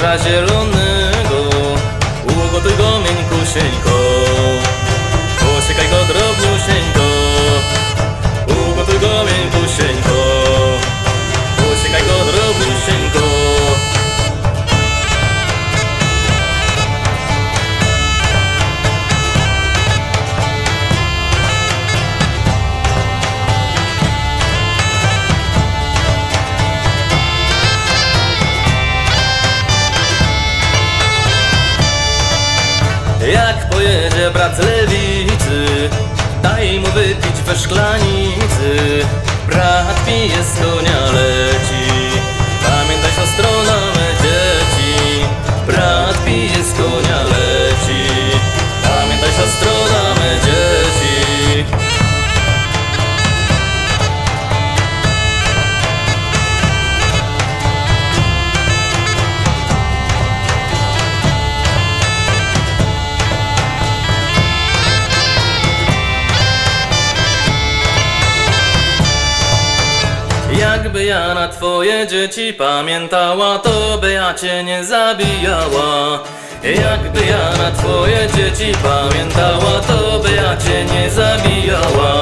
jeziora zielonego, ugotuj go miękkusieńko, posiekaj go drobniusieńko, ugotuj go miękkusieńko, posiekaj go drobniusieńko. Jak pojedzie brat z lewicy, daj mu wypić we szklanicy. Brat pije, z konia leci, pamiętaj siostro na me dzieci. Brat pije, z konia leci, pamiętaj siostro na me dzieci. Jakby ja na twoje dzieci pamiętała, to by ja cię nie zabijała. Jakby ja na twoje dzieci pamiętała, to by ja cię nie zabijała.